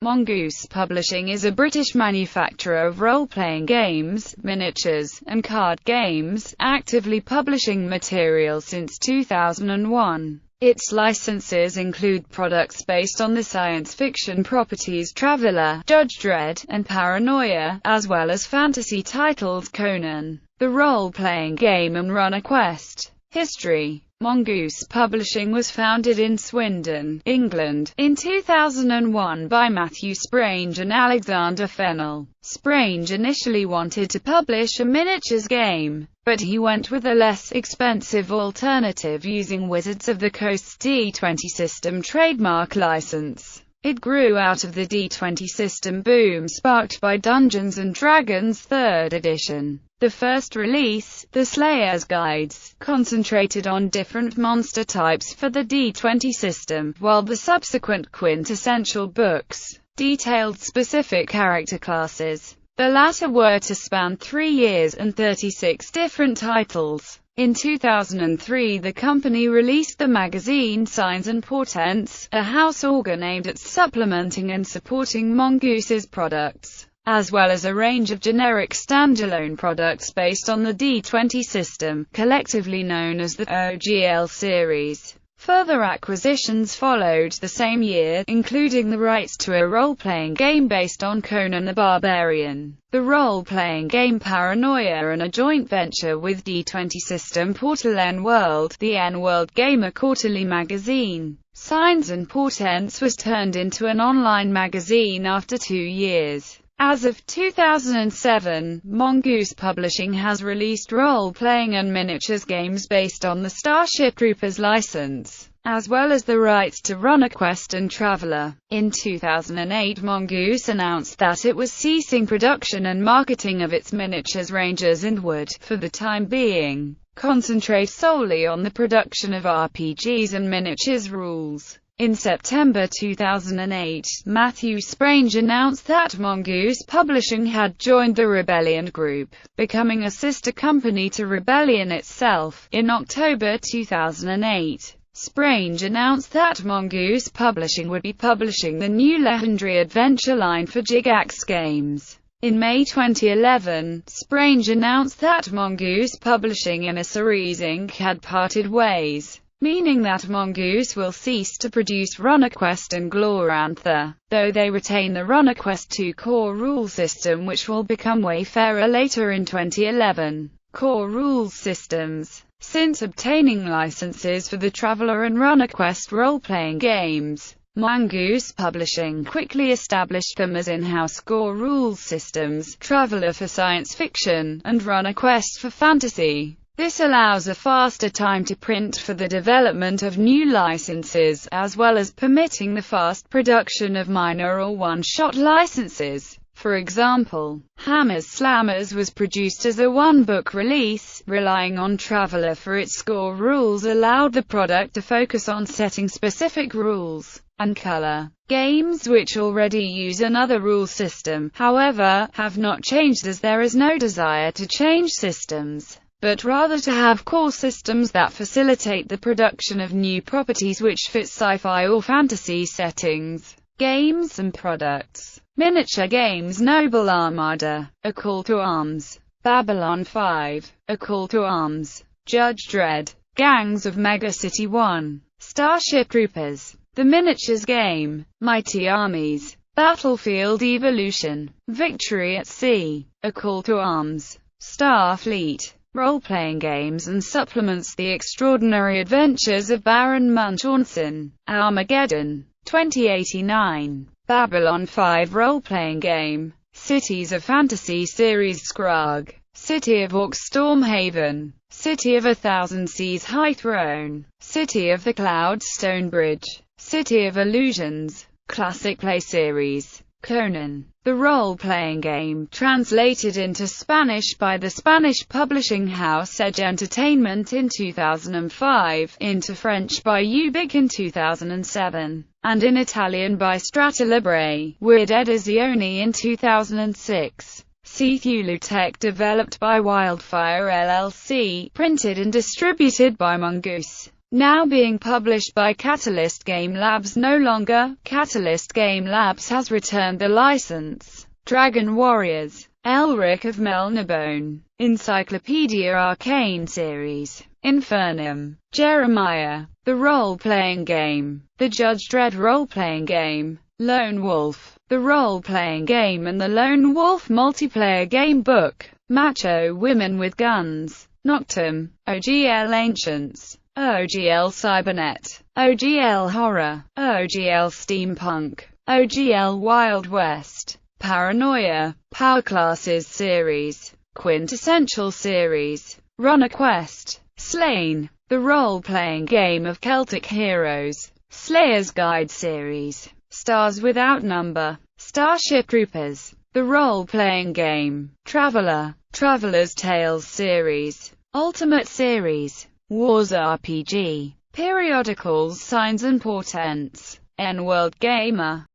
Mongoose Publishing is a British manufacturer of role-playing games, miniatures, and card games, actively publishing material since 2001. Its licenses include products based on the science fiction properties Traveller, Judge Dredd, and Paranoia, as well as fantasy titles Conan, the role-playing game, and Runner Quest. History. Mongoose Publishing was founded in Swindon, England, in 2001 by Matthew Sprange and Alexander Fennell. Sprange initially wanted to publish a miniatures game, but he went with a less expensive alternative using Wizards of the Coast's D20 system trademark license. It grew out of the D20 system boom sparked by Dungeons & Dragons 3rd edition. The first release, The Slayer's Guides, concentrated on different monster types for the D20 system, while the subsequent quintessential books detailed specific character classes. The latter were to span 3 years and 36 different titles. In 2003 the company released the magazine Signs and Portents, a house organ aimed at supplementing and supporting Mongoose's products, as well as a range of generic standalone products based on the D20 system, collectively known as the OGL series. Further acquisitions followed the same year, including the rights to a role-playing game based on Conan the Barbarian, the role-playing game Paranoia, and a joint venture with D20 system portal N-World, the N-World Gamer Quarterly magazine. Signs and Portents was turned into an online magazine after 2 years. As of 2007, Mongoose Publishing has released role-playing and miniatures games based on the Starship Troopers license, as well as the rights to Runner Quest and Traveller. In 2008 Mongoose announced that it was ceasing production and marketing of its miniatures ranges and would, for the time being, concentrate solely on the production of RPGs and miniatures rules. In September 2008, Matthew Sprange announced that Mongoose Publishing had joined the Rebellion Group, becoming a sister company to Rebellion itself. In October 2008, Sprange announced that Mongoose Publishing would be publishing the new legendary adventure line for Gygax Games. In May 2011, Sprange announced that Mongoose Publishing and Ceres Inc. had parted ways, meaning that Mongoose will cease to produce Runner Quest and Glorantha, though they retain the Runner Quest 2 core rule system, which will become Wayfarer later in 2011. Core rules systems. Since obtaining licenses for the Traveller and Runner Quest role-playing games, Mongoose Publishing quickly established them as in-house core rules systems, Traveller for science fiction, and Runner Quest for fantasy. This allows a faster time to print for the development of new licenses, as well as permitting the fast production of minor or one-shot licenses. For example, Hammers Slammers was produced as a one-book release, relying on Traveller for its score rules allowed the product to focus on setting specific rules and color. Games which already use another rule system, however, have not changed, as there is no desire to change systems, but rather to have core systems that facilitate the production of new properties which fit sci-fi or fantasy settings. Games and products. Miniature games. Noble Armada, A Call to Arms. Babylon 5, A Call to Arms. Judge Dredd, Gangs of Mega City 1. Starship Troopers, the miniatures game. Mighty Armies. Battlefield Evolution. Victory at Sea, A Call to Arms. Starfleet. Role-playing games and supplements. The Extraordinary Adventures of Baron Munchausen. Armageddon. 2089. Babylon 5 role-playing game. Cities of Fantasy series. Skrug. City of Orcs. Stormhaven. City of 1,000 Seas. High Throne. City of the Clouds. Stonebridge. City of Illusions. Classic Play series. Conan, the role-playing game, translated into Spanish by the Spanish publishing house Edge Entertainment in 2005, into French by Ubik in 2007, and in Italian by Strata Libre, with Edizioni in 2006. Cthulhu Tech, developed by Wildfire LLC, printed and distributed by Mongoose. now being published by Catalyst Game Labs. No longer, Catalyst Game Labs has returned the license. Dragon Warriors, Elric of Melnibone, Encyclopedia Arcane series, Infernum, Jeremiah, the role-playing game, the Judge Dredd role-playing game, Lone Wolf, the role-playing game and the Lone Wolf multiplayer game book, Macho Women with Guns, Noctum, OGL Ancients, OGL Cybernet, OGL Horror, OGL Steampunk, OGL Wild West, Paranoia, Power Classes series, Quintessential series, Runner Quest, Slain, the role-playing game of Celtic heroes, Slayer's Guide series, Stars Without Number, Starship Troopers, the role-playing game, Traveler, Traveler's Tales series, Ultimate series, Wars RPG, periodicals Signs and Portents, N-World Gamer,